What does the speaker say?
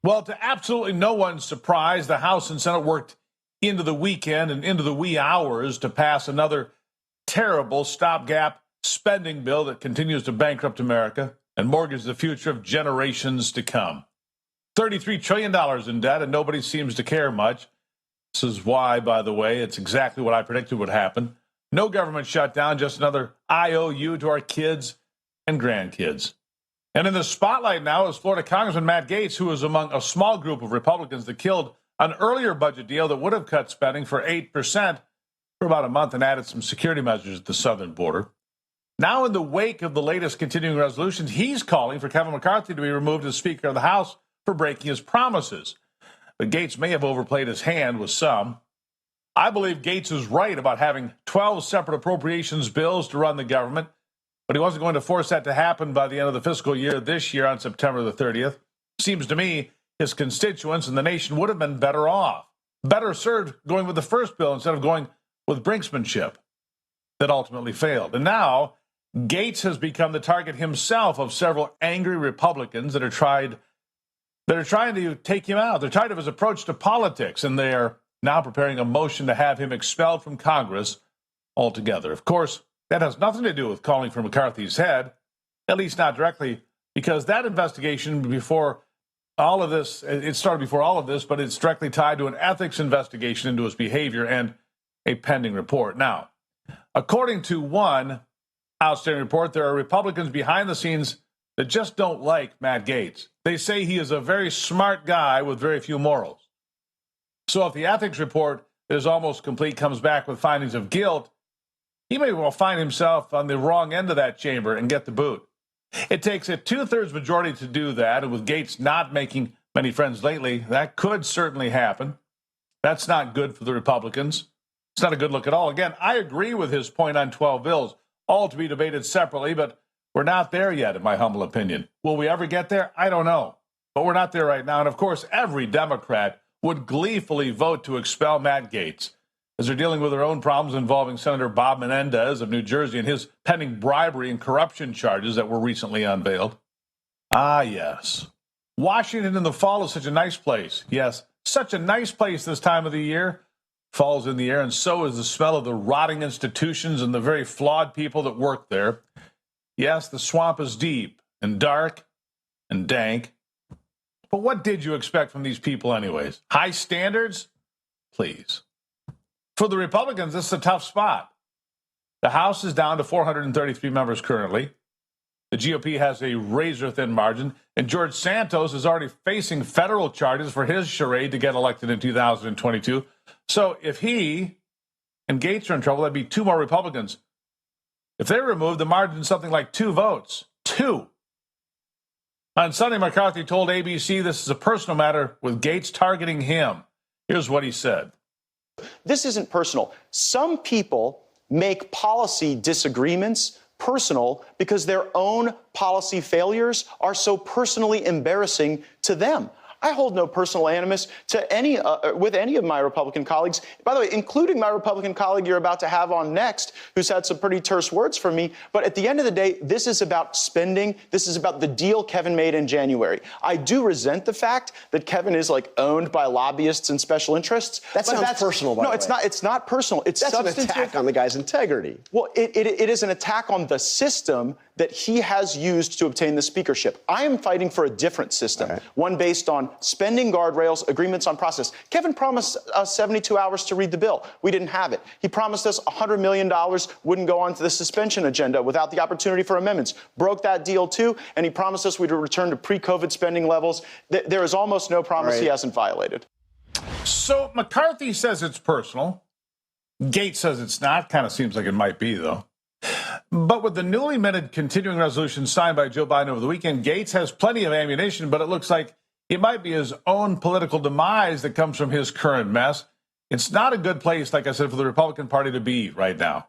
Well, to absolutely no one's surprise, the House and Senate worked into the weekend and into the wee hours to pass another terrible stopgap spending bill that continues to bankrupt America and mortgage the future of generations to come. $33 trillion in debt, and nobody seems to care much. This is why, by the way, it's exactly what I predicted would happen. No government shutdown, just another IOU to our kids and grandkids. And in the spotlight now is Florida Congressman Matt Gaetz, who was among a small group of Republicans that killed an earlier budget deal that would have cut spending for 8% for about a month and added some security measures at the southern border. Now, in the wake of the latest continuing resolutions, he's calling for Kevin McCarthy to be removed as Speaker of the House for breaking his promises. But Gaetz may have overplayed his hand with some. I believe Gaetz is right about having 12 separate appropriations bills to run the government, but he wasn't going to force that to happen by the end of the fiscal year this year on September the 30th. Seems to me his constituents and the nation would have been better off, better served going with the first bill instead of going with brinksmanship that ultimately failed. And now Gaetz has become the target himself of several angry Republicans that are trying to take him out. They're tired of his approach to politics, and they're now preparing a motion to have him expelled from Congress altogether. Of course, that has nothing to do with calling for McCarthy's head, at least not directly, because that investigation before all of this, it started before all of this, but it's directly tied to an ethics investigation into his behavior and a pending report. Now, according to one outstanding report, there are Republicans behind the scenes that just don't like Matt Gaetz. They say he is a very smart guy with very few morals. So if the ethics report that is almost complete comes back with findings of guilt, he may well find himself on the wrong end of that chamber and get the boot. It takes a two-thirds majority to do that, and with Gaetz not making many friends lately, that could certainly happen. That's not good for the Republicans. It's not a good look at all. Again, I agree with his point on 12 bills, all to be debated separately, but we're not there yet, in my humble opinion. Will we ever get there? I don't know. But we're not there right now. And of course, every Democrat would gleefully vote to expel Matt Gaetz, as they're dealing with their own problems involving Senator Bob Menendez of New Jersey and his pending bribery and corruption charges that were recently unveiled. Ah, yes. Washington in the fall is such a nice place. Yes, such a nice place this time of the year. Fall's in the air, and so is the smell of the rotting institutions and the very flawed people that work there. Yes, the swamp is deep and dark and dank. But what did you expect from these people anyways? High standards? Please. For the Republicans, this is a tough spot. The House is down to 433 members currently. The GOP has a razor-thin margin, and George Santos is already facing federal charges for his charade to get elected in 2022. So if he and Gaetz are in trouble, that'd be two more Republicans. If they remove the margin, something like 2 votes. 2. On Sunday, McCarthy told ABC this is a personal matter with Gaetz targeting him. Here's what he said. This isn't personal. Some people make policy disagreements personal because their own policy failures are so personally embarrassing to them. I hold no personal animus to with any of my Republican colleagues, by the way, including my Republican colleague you're about to have on next, who's had some pretty terse words for me. But at the end of the day, this is about spending. This is about the deal Kevin made in January. I do resent the fact that Kevin is owned by lobbyists and special interests. That sounds personal, by the way. No, it's not personal. It's substantive. An attack on the guy's integrity. Well, it is an attack on the system that he has used to obtain the speakership. I am fighting for a different system, one based on spending guardrails, agreements on process. Kevin promised us 72 hours to read the bill. We didn't have it. He promised us $100 million wouldn't go onto the suspension agenda without the opportunity for amendments. Broke that deal, too, and he promised us we'd return to pre-COVID spending levels. There is almost no promise he hasn't violated. So McCarthy says it's personal. Gaetz says it's not. Kind of seems like it might be, though. But with the newly minted continuing resolution signed by Joe Biden over the weekend, Gaetz has plenty of ammunition, but it looks like it might be his own political demise that comes from his current mess. It's not a good place, like I said, for the Republican Party to be right now.